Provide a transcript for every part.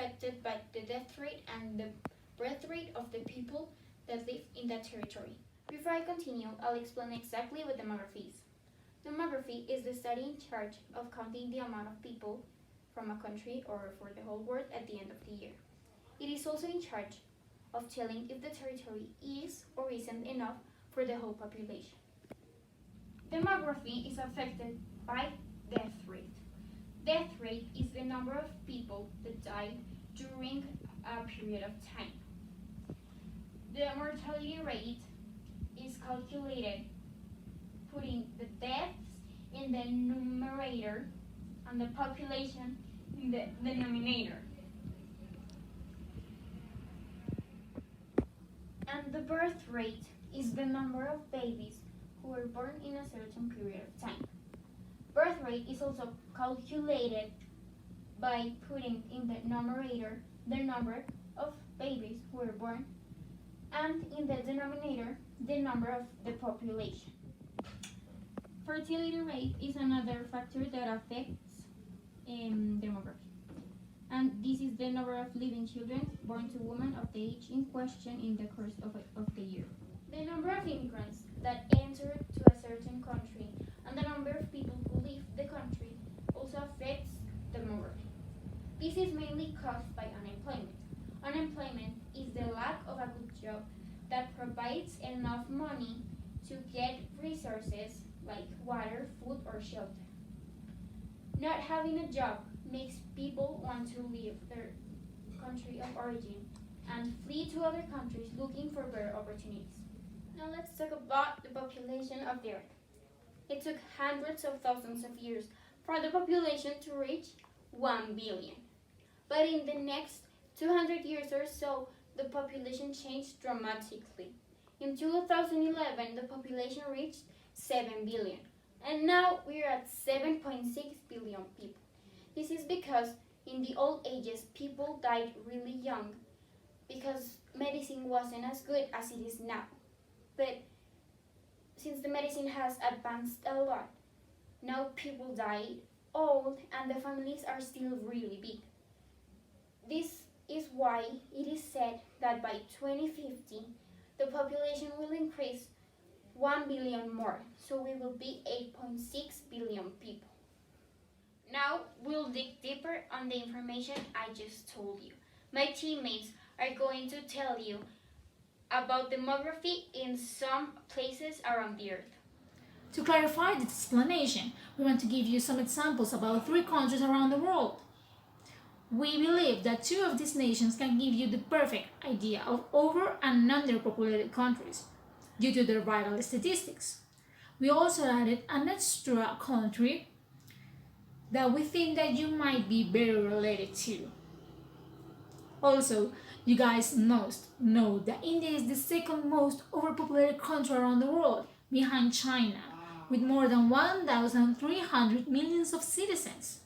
affected by the death rate and the birth rate of the people that live in that territory. Before I continue, I'll explain exactly what demography is. Demography is the study in charge of counting the amount of people from a country or for the whole world at the end of the year. It is also in charge of telling if the territory is or isn't enough for the whole population. Demography is affected by death rate. Death rate is the number of people that died during a period of time. The mortality rate is calculated putting the deaths in the numerator and the population in the denominator. And the birth rate is the number of babies who were born in a certain period of time. Birth rate is also calculated by putting in the numerator the number of babies who were born and in the denominator the number of the population. Fertility rate is another factor that affects demography. And this is the number of living children born to women of the age in question in the course of the year. The number of immigrants that enter to a certain country and the number of people who leave the country also affects demography. This is mainly caused by unemployment. Unemployment is the lack of a good job that provides enough money to get resources like water, food, or shelter. Not having a job makes people want to leave their country of origin and flee to other countries looking for better opportunities. Now let's talk about the population of the Earth. It took hundreds of thousands of years for the population to reach 1 billion. But in the next 200 years or so, the population changed dramatically. In 2011, the population reached 7 billion, and now we're at 7.6 billion people. This is because in the old ages, people died really young because medicine wasn't as good as it is now. But since the medicine has advanced a lot, now people die old and the families are still really big. This is why it is said that by 2050, the population will increase 1 billion more, so we will be 8.6 billion people. Now we'll dig deeper on the information I just told you. My teammates are going to tell you about demography in some places around the Earth. To clarify this explanation, we want to give you some examples about 3 countries around the world. We believe that 2 of these nations can give you the perfect idea of over and underpopulated countries due to their vital statistics. We also added an extra country that we think that you might be better related to. Also, you guys must know that India is the second most overpopulated country around the world, behind China, with more than 1,300 million of citizens.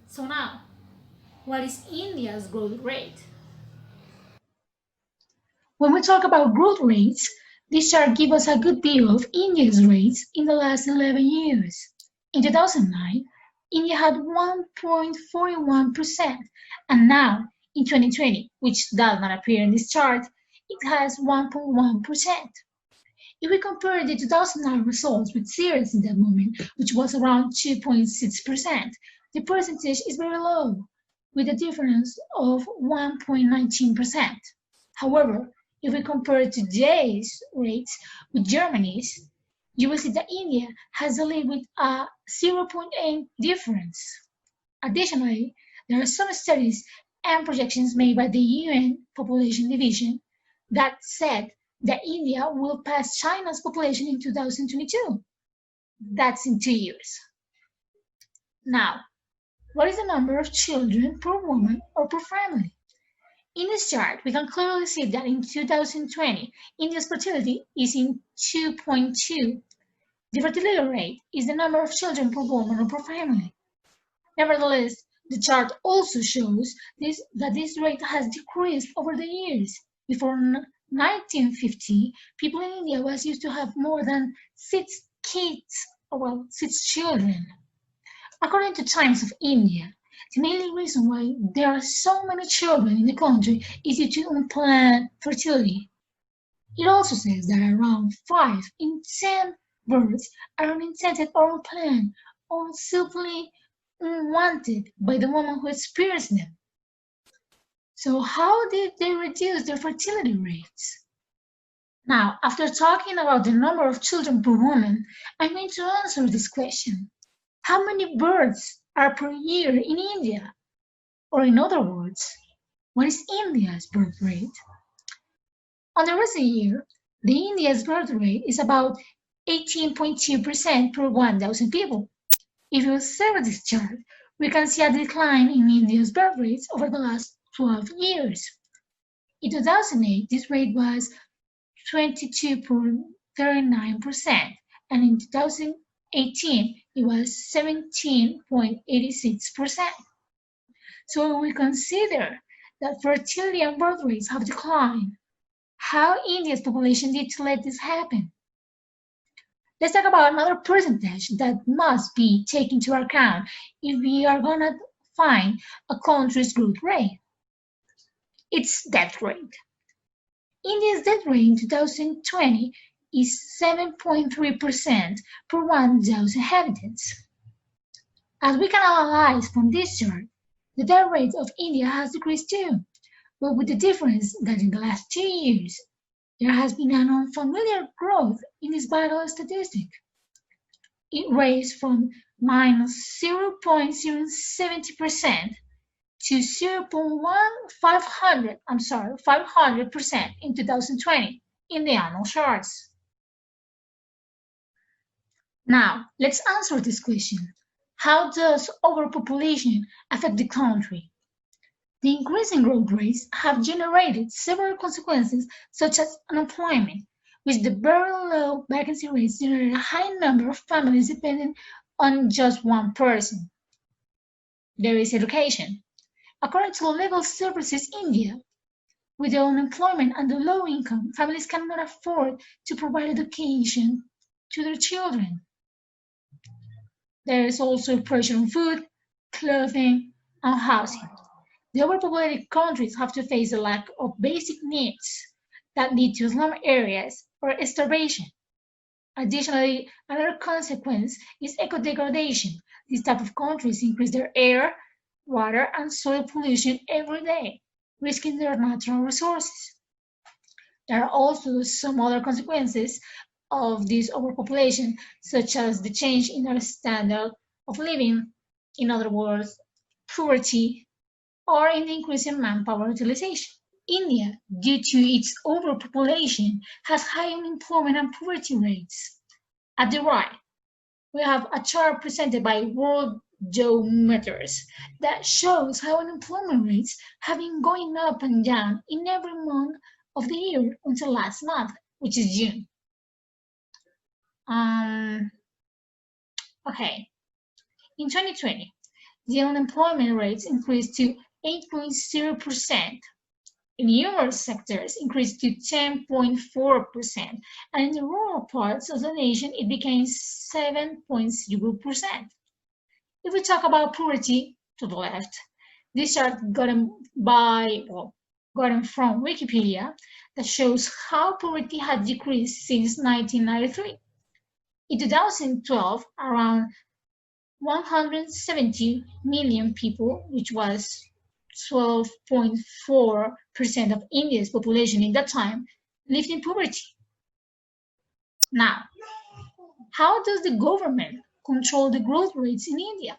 So now, what is India's growth rate? When we talk about growth rates, this chart gives us a good view of India's rates in the last 11 years. In 2009, India had 1.41%, and now in 2020, which does not appear in this chart, it has 1.1%. If we compare the 2009 results with Syria's in that moment, which was around 2.6%, the percentage is very low, with a difference of 1.19%. However, if we compare today's rates with Germany's, you will see that India has a lead with a 0.8 difference. Additionally, there are some studies and projections made by the UN Population Division that said that India will pass China's population in 2022. That's in 2 years. Now, what is the number of children per woman or per family? In this chart, we can clearly see that in 2020, India's fertility is in 2.2. The fertility rate is the number of children per woman or per family. Nevertheless, the chart also shows that this rate has decreased over the years. Before 1950, people in India was used to have more than 6 children. According to Times of India, The main reason why there are so many children in the country is due to unplanned fertility. It also says that around 5 in 10 births are unintended or unplanned or simply unwanted by the woman who experienced them. So how did they reduce their fertility rates? Now, after talking about the number of children per woman, I'm going to answer this question. How many births are per year in India? Or in other words, what is India's birth rate? On the recent year, the India's birth rate is about 18.2% per 1,000 people. If you observe this chart, we can see a decline in India's birth rates over the last 12 years. In 2008, this rate was 22.39%, and in 2018, it was 17.86%. So when we consider that fertility and birth rates have declined, how India's population did to let this happen? Let's talk about another percentage that must be taken into account if we are going to find a country's growth rate. It's death rate. India's death rate in 2020 is 7.3% per 1,000 inhabitants. As we can analyze from this chart, the death rate of India has decreased too, but with the difference that in the last 2 years, there has been an unfamiliar growth in this vital statistic. It raised from minus 0.070% to 500% in 2020 in the annual charts. Now, let's answer this question. How does overpopulation affect the country? The increasing growth rates have generated several consequences such as unemployment, which the very low vacancy rates generate a high number of families dependent on just one person. There is education. According to Legal Services India, with the unemployment and the low income, families cannot afford to provide education to their children. There is also pressure on food, clothing, and housing. The overpopulated countries have to face a lack of basic needs that lead to slum areas or starvation. Additionally, another consequence is eco-degradation. These type of countries increase their air, water, and soil pollution every day, risking their natural resources. There are also some other consequences of this overpopulation, such as the change in our standard of living, in other words, poverty, or in the increase in manpower utilization. India, due to its overpopulation, has high unemployment and poverty rates. At the right, we have a chart presented by Worldometers that shows how unemployment rates have been going up and down in every month of the year until last month, which is June. Okay, in 2020, the unemployment rates increased to 8.0%. In urban sectors, increased to 10.4%, and in the rural parts of the nation, it became 7.0%. If we talk about poverty, to the left, this chart gotten from Wikipedia that shows how poverty had decreased since 1993. In 2012, around 170 million people, which was 12.4% of India's population in that time, lived in poverty. Now, how does the government control the growth rates in India?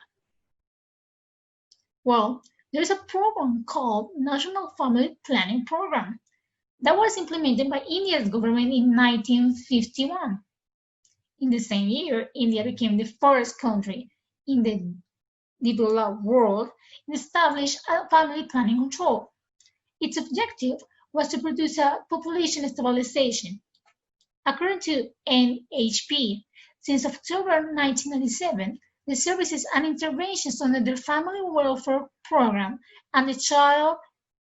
Well, there's a program called National Family Planning Program that was implemented by India's government in 1951. In the same year, India became the first country in the developed world to establish a family planning control. Its objective was to produce a population stabilization. According to NHP, since October 1997, the services and interventions under the Family Welfare Program and the Child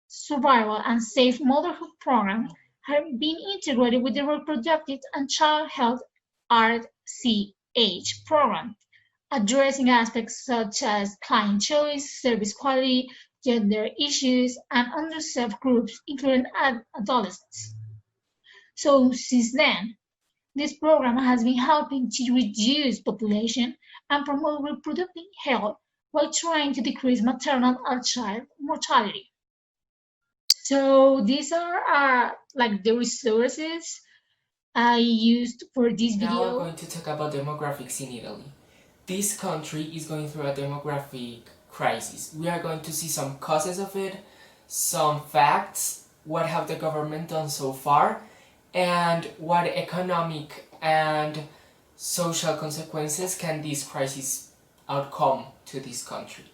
Survival and Safe Motherhood Program have been integrated with the Reproductive and Child Health RCH program, addressing aspects such as client choice, service quality, gender issues, and underserved groups, including adolescents. So, since then, this program has been helping to reduce population and promote reproductive health while trying to decrease maternal and child mortality. So these are like the resources I used for this Now we're video. going to talk about demographics in Italy. This country is going through a demographic crisis. We are going to see some causes of it, some facts, what have the government done so far, and what economic and social consequences can this crisis outcome to this country.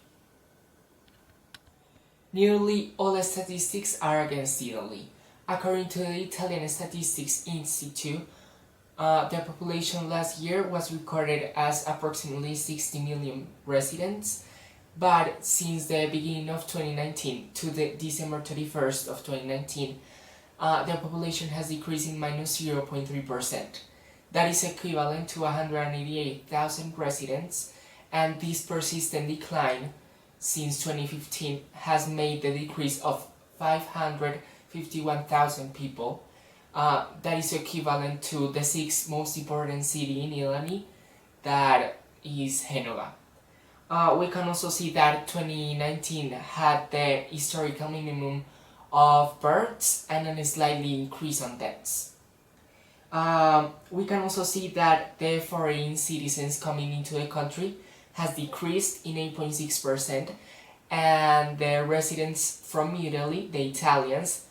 Nearly all statistics are against Italy. According to the Italian Statistics Institute, the population last year was recorded as approximately 60 million residents, but since the beginning of 2019 to the December 31st of 2019, the population has decreased in minus 0.3%. That is equivalent to 188,000 residents, and this persistent decline since 2015 has made the decrease of 551,000 people. That is equivalent to the sixth most important city in Italy, that is Genova. We can also see that 2019 had the historical minimum of births and a slightly increase on deaths. We can also see that the foreign citizens coming into the country has decreased in 8.6%, and the residents from Italy, the Italians,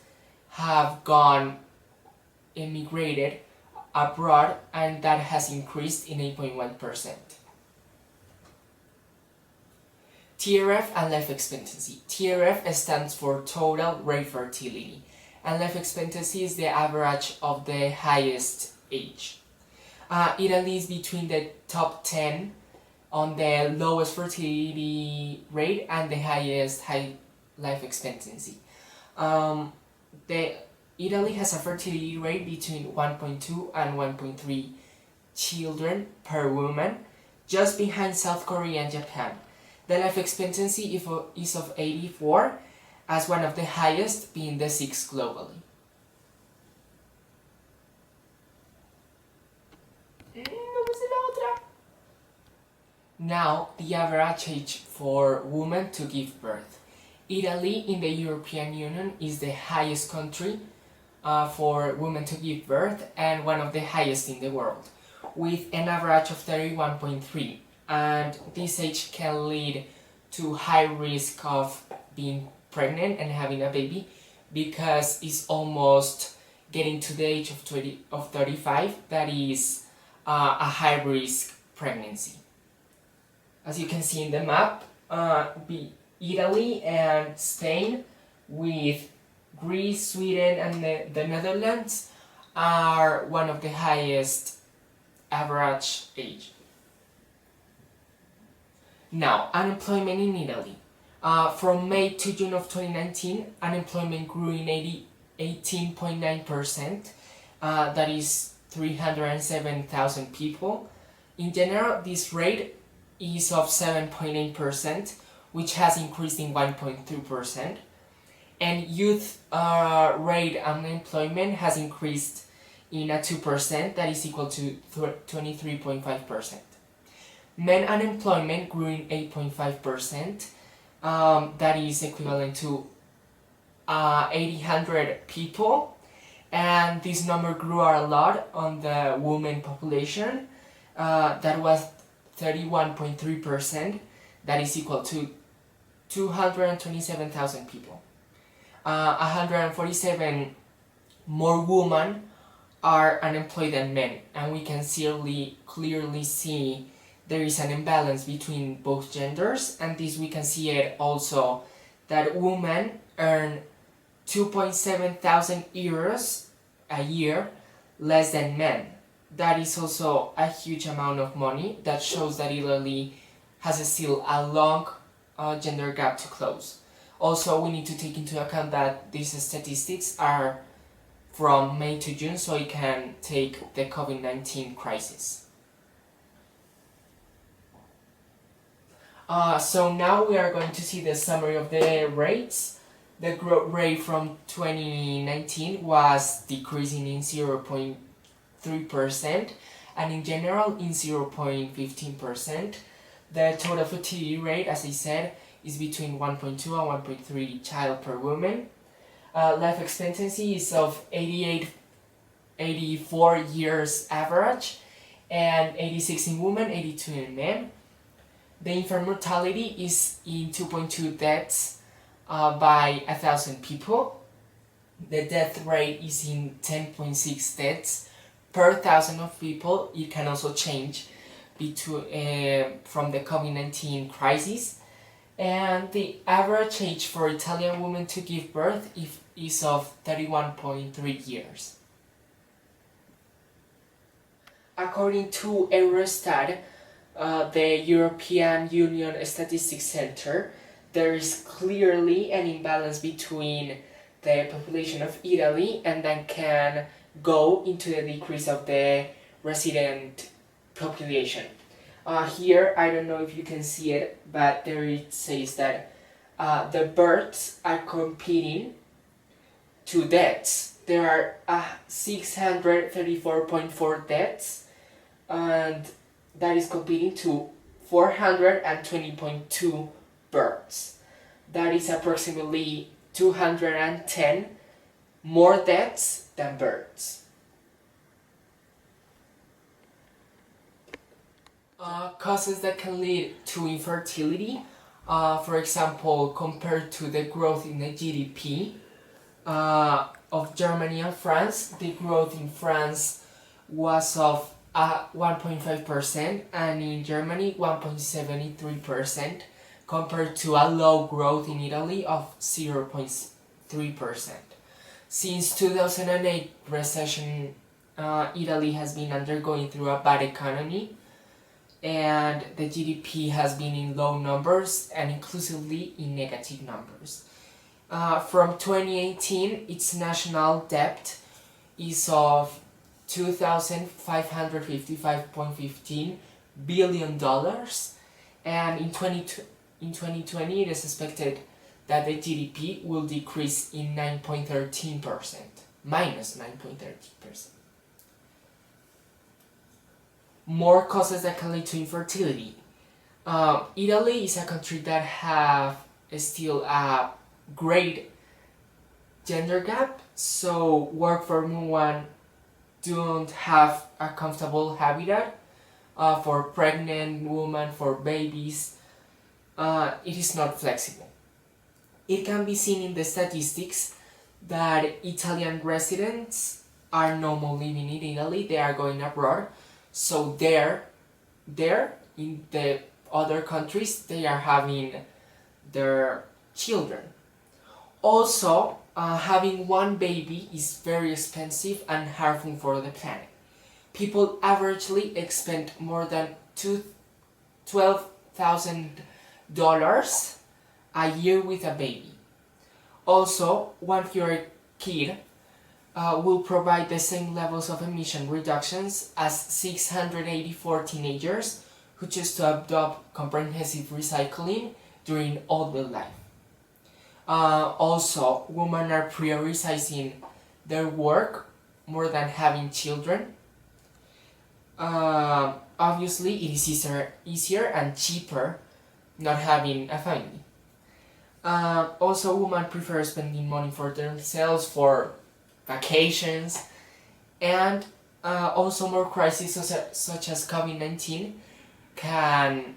have emigrated abroad, and that has increased in 8.1%. TRF and life expectancy. TRF stands for total rate fertility, and life expectancy is the average of the highest age. Italy is between the top 10 on the lowest fertility rate and the highest life expectancy. Italy has a fertility rate between 1.2 and 1.3 children per woman, just behind South Korea and Japan. The life expectancy is of 84, as one of the highest, being the sixth globally. Now, the average age for women to give birth. Italy in the European Union is the highest country for women to give birth, and one of the highest in the world, with an average of 31.3, and this age can lead to high risk of being pregnant and having a baby, because it's almost getting to the age of 35, that is a high risk pregnancy. As you can see in the map, Italy and Spain, with Greece, Sweden, and the Netherlands, are one of the highest average age. Now, unemployment in Italy. From May to June of 2019, unemployment grew in 18.9%, that is 307,000 people. In general, this rate is of 7.8%, which has increased in 1.2%, and youth rate unemployment has increased in a 2%, that is equal to 23.5%. Men unemployment grew in 8.5%, that is equivalent to 800 people, and this number grew a lot on the women population, that was 31.3%, that is equal to 227,000 people. 147 more women are unemployed than men, and we can clearly see there is an imbalance between both genders, and this we can see it also that women earn 2.7 thousand euros a year less than men. That is also a huge amount of money that shows that Italy has still a long gender gap to close. Also, we need to take into account that these statistics are from May to June, so it can take the COVID-19 crisis. So now we are going to see the summary of the rates. The growth rate from 2019 was decreasing in 0.3% and in general in 0.15%. The total fertility rate, as I said, is between 1.2 and 1.3 child per woman. Life expectancy is of 84 years average, and 86 in women, 82 in men. The infant mortality is in 2.2 deaths by 1,000 people. The death rate is in 10.6 deaths per 1,000 of people. It can also change from the COVID-19 crisis. And the average age for Italian women to give birth is of 31.3 years. According to Eurostat, the European Union Statistics Center, there is clearly an imbalance between the population of Italy and then can go into the decrease of the resident population. Here, I don't know if you can see it, but there it says that the births are competing to deaths. There are 634.4 deaths, and that is competing to 420.2 births. That is approximately 210 more deaths than births. Causes that can lead to infertility, for example, compared to the growth in the GDP of Germany and France, the growth in France was of 1.5% and in Germany 1.73%, compared to a low growth in Italy of 0.3%. Since 2008 recession, Italy has been undergoing through a bad economy, and the GDP has been in low numbers and inclusively in negative numbers. From 2018, its national debt is of $2,555.15 billion, and in 2020 it is expected that the GDP will decrease in minus 9.13%. More causes that can lead to infertility. Italy is a country that have still a great gender gap, so work for women don't have a comfortable habitat for pregnant women, for babies. It is not flexible. It can be seen in the statistics that Italian residents are no more living in Italy, they are going abroad. So there in the other countries, they are having their children. Also, having one baby is very expensive and harmful for the planet. People averagely expend more than $12,000 a year with a baby. Also, one fewer kid will provide the same levels of emission reductions as 684 teenagers who choose to adopt comprehensive recycling during all their life. Also, women are prioritizing their work more than having children. Obviously, it is easier and cheaper not having a family. Also, women prefer spending money for themselves, for vacations, and also more crises such as COVID-19 can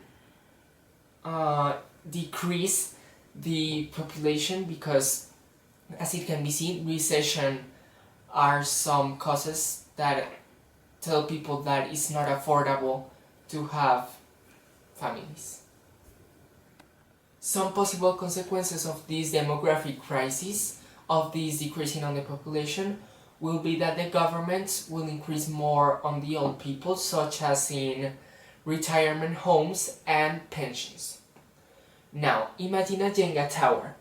decrease the population, because as it can be seen, recession are some causes that tell people that it's not affordable to have families. Some possible consequences of this demographic crisis, of this decreasing on the population, will be that the governments will increase more on the old people, such as in retirement homes and pensions. Now, imagine a Jenga tower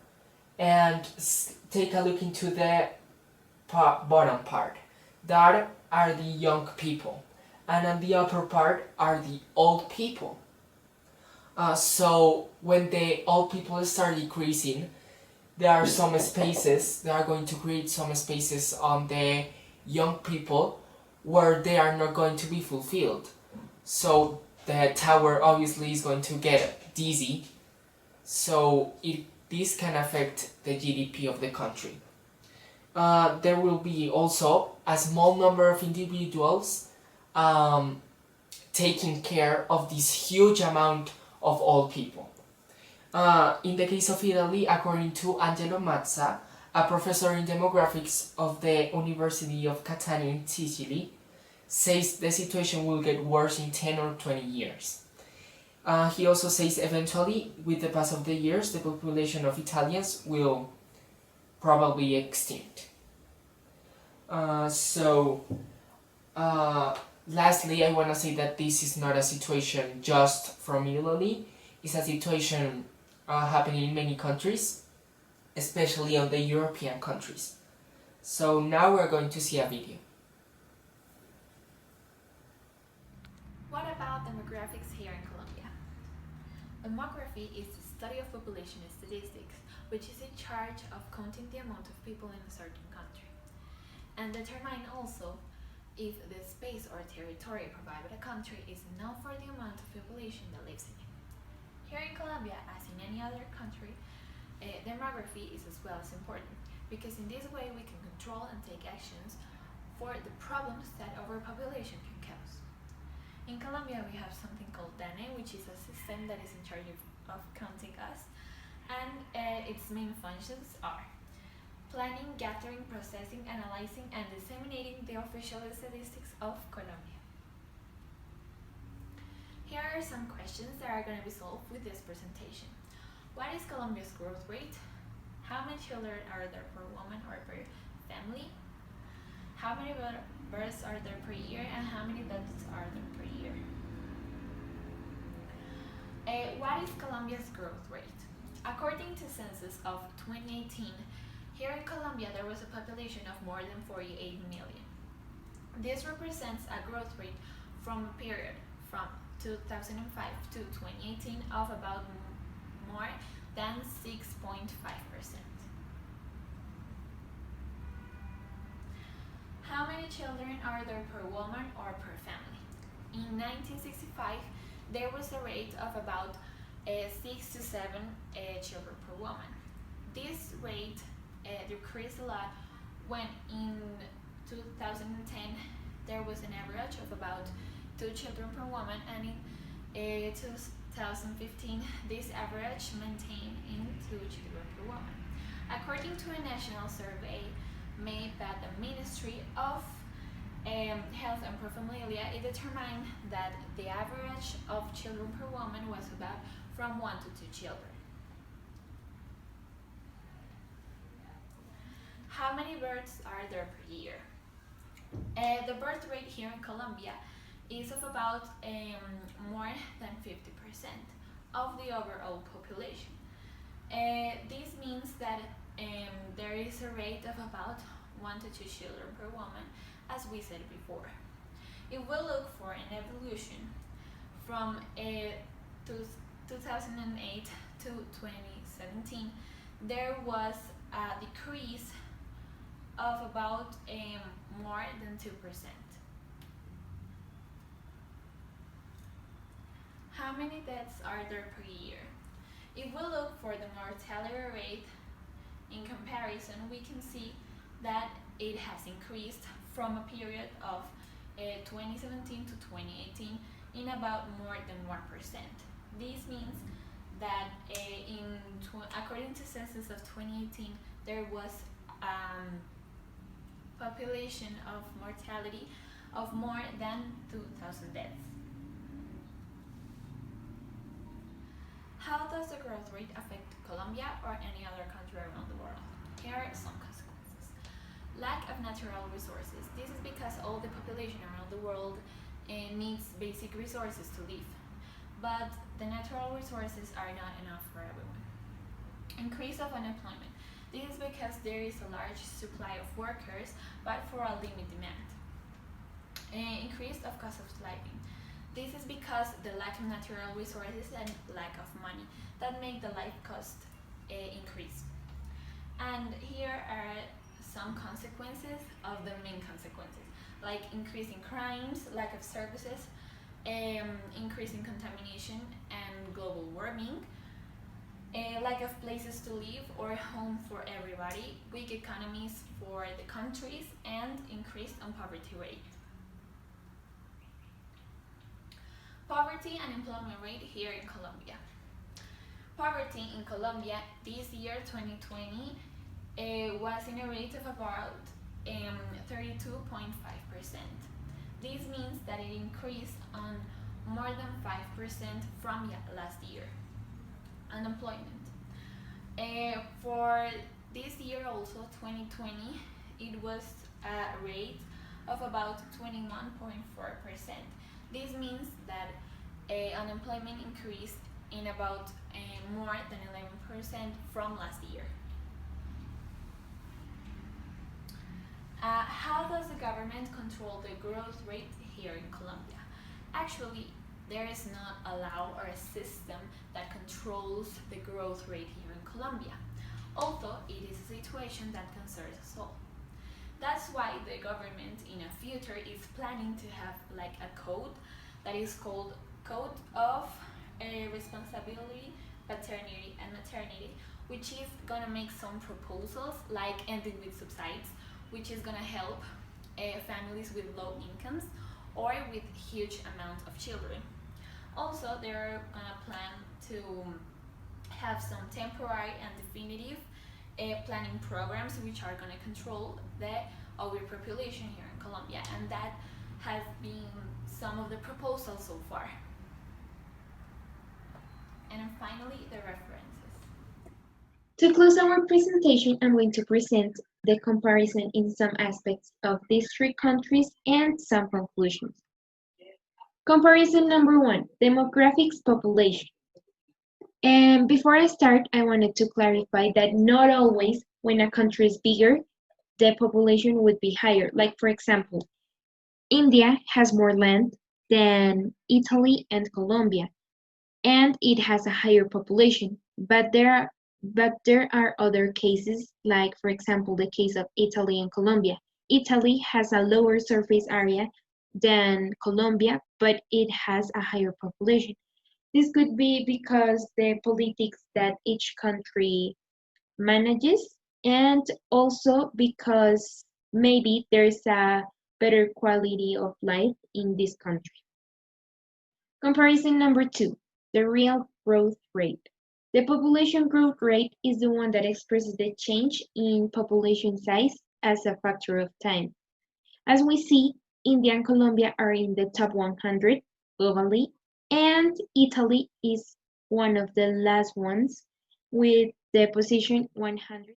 and take a look into the bottom part. That are the young people, and on the upper part are the old people. So when the old people start decreasing, there are some spaces, they are going to create some spaces on the young people where they are not going to be fulfilled. So the tower obviously is going to get dizzy, so this can affect the GDP of the country. There will be also a small number of individuals um, taking care of this huge amount of old people. In the case of Italy, according to Angelo Mazza, a professor in demographics of the University of Catania in Sicily, says the situation will get worse in 10 or 20 years. He also says eventually, with the pass of the years, the population of Italians will probably extinct. Lastly, I want to say that this is not a situation just from Italy. It's a situation happening in many countries, especially on the European countries. So now we're going to see a video. What about demographics here in Colombia? Demography is the study of population statistics, which is in charge of counting the amount of people in a certain country, and determine also if the space or territory provided by a country is enough for the amount of population that lives in it. Here in Colombia, as in any other country, demography is as well as important, because in this way we can control and take actions for the problems that overpopulation can cause. In Colombia, we have something called DANE, which is a system that is in charge of counting us, and its main functions are planning, gathering, processing, analyzing, and disseminating the official statistics of Colombia. Here are some questions that are going to be solved with this presentation. What is Colombia's growth rate? How many children are there per woman or per family? How many births are there per year, and how many deaths are there per year? What is Colombia's growth rate? According to census of 2018, here in Colombia there was a population of more than 48 million. This represents a growth rate from a period from 2005 to 2018 of about more than 6.5%. How many children are there per woman or per family? In 1965, there was a rate of about 6 to 7 children per woman. This rate decreased a lot when in 2010 there was an average of about 2 children per woman, and in 2015 this average maintained in 2 children per woman. According to a national survey made by the Ministry of Health and Family, it determined that the average of children per woman was about from 1 to 2 children. How many births are there per year? The birth rate here in Colombia is of about more than 50% of the overall population. This means that there is a rate of about 1 to 2 children per woman, as we said before. If we look for an evolution from 2008 to 2017, there was a decrease of about more than 2%. How many deaths are there per year? If we look for the mortality rate in comparison, we can see that it has increased from a period of 2017 to 2018 in about more than 1%. This means that according to census of 2018, there was population of mortality of more than 2,000 deaths. How does the growth rate affect Colombia or any other country around the world? Here are some consequences. Lack of natural resources. This is because all the population around the world needs basic resources to live, but the natural resources are not enough for everyone. Increase of unemployment. This is because there is a large supply of workers, but for a limited demand. Increase of cost of living. This is because the lack of natural resources and lack of money that make the life cost increase. And here are some consequences of the main consequences, like increasing crimes, lack of services, increasing contamination and global warming, a lack of places to live or home for everybody, weak economies for the countries, and increased poverty rate. Poverty and employment rate here in Colombia. Poverty in Colombia this year 2020 was in a rate of about 32.5%. This means that it increased on more than 5% from last year. Unemployment. For this year also 2020 it was a rate of about 21.4%. This means that unemployment increased in about more than 11% from last year. How does the government control the growth rate here in Colombia? Actually, there is not a law or a system that controls the growth rate here in Colombia, although it is a situation that concerns us all. That's why the government in the future is planning to have like a code that is called Code of Responsibility, Paternity and Maternity, which is gonna make some proposals like ending with subsidies, which is gonna help families with low incomes or with huge amount of children. Also, they're gonna plan to have some temporary and definitive planning programs which are gonna control the overpopulation here in Colombia, and that has been some of the proposals so far. And then finally, the references. To close our presentation, I'm going to present the comparison in some aspects of these three countries and some conclusions. Comparison number 1, demographics population. And before I start, I wanted to clarify that not always when a country is bigger, the population would be higher. Like for example, India has more land than Italy and Colombia, and it has a higher population. But there are other cases, like for example, the case of Italy and Colombia. Italy has a lower surface area than Colombia, but it has a higher population. This could be because the politics that each country manages, and also because maybe there's a better quality of life in this country. Comparison number 2, the real growth rate. The population growth rate is the one that expresses the change in population size as a factor of time. As we see, India and Colombia are in the top 100 globally, and Italy is one of the last ones with the position 100.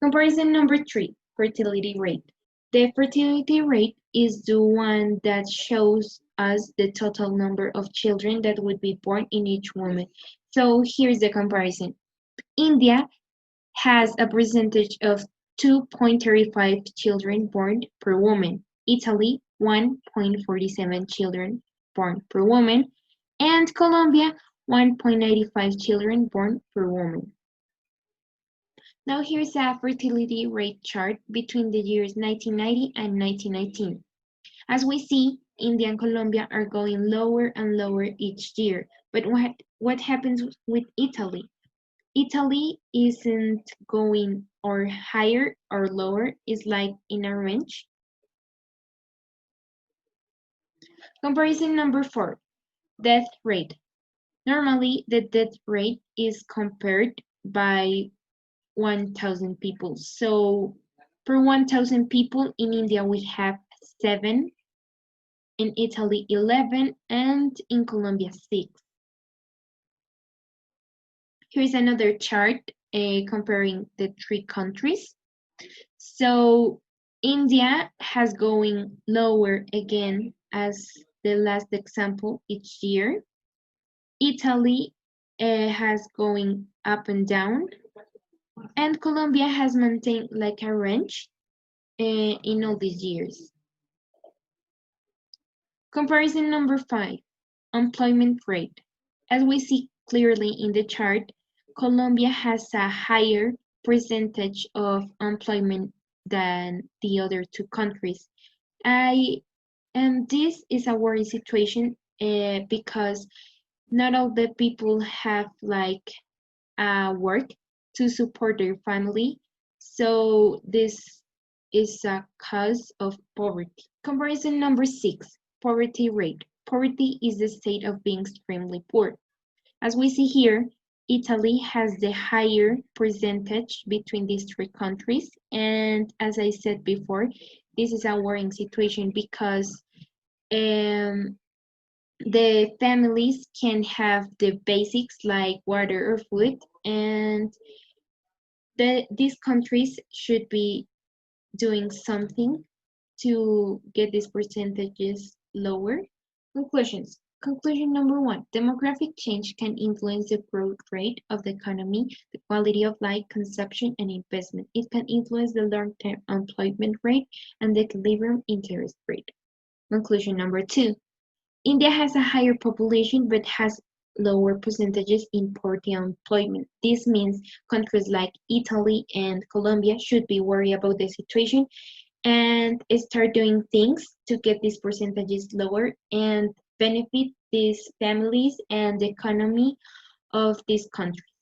Comparison number 3, fertility rate. The fertility rate is the one that shows us the total number of children that would be born in each woman. So here's the comparison. India has a percentage of 2.35 children born per woman. Italy, 1.47 children born per woman, and Colombia, 1.95 children born per woman. Now here's a fertility rate chart between the years 1990 and 1919. As we see, India and Colombia are going lower and lower each year. But what happens with Italy? Italy isn't going or higher or lower, it's like in a range. Comparison number 4, death rate. Normally, the death rate is compared by 1,000 people. So per 1,000 people in India, we have 7, in Italy 11, and in Colombia 6. Here's another chart comparing the three countries. So India has going lower again as the last example each year. Italy has going up and down, and Colombia has maintained like a range in all these years. Comparison number 5, Employment rate. As we see clearly in the chart, Colombia has a higher percentage of employment than the other two countries. And this is a worry situation because not all the people have like work to support their family. So this is a cause of poverty. Comparison number 6, poverty rate. Poverty is the state of being extremely poor. As we see here, Italy has the higher percentage between these three countries. And as I said before, this is a worrying situation because um, the families can have the basics like water or food, and these countries should be doing something to get these percentages lower. Conclusions. Conclusion number 1, demographic change can influence the growth rate of the economy, the quality of life, consumption, and investment. It can influence the long-term employment rate and the equilibrium interest rate. Conclusion number 2, India has a higher population but has lower percentages in poverty and employment. This means countries like Italy and Colombia should be worried about the situation and start doing things to get these percentages lower and benefit these families and the economy of this country.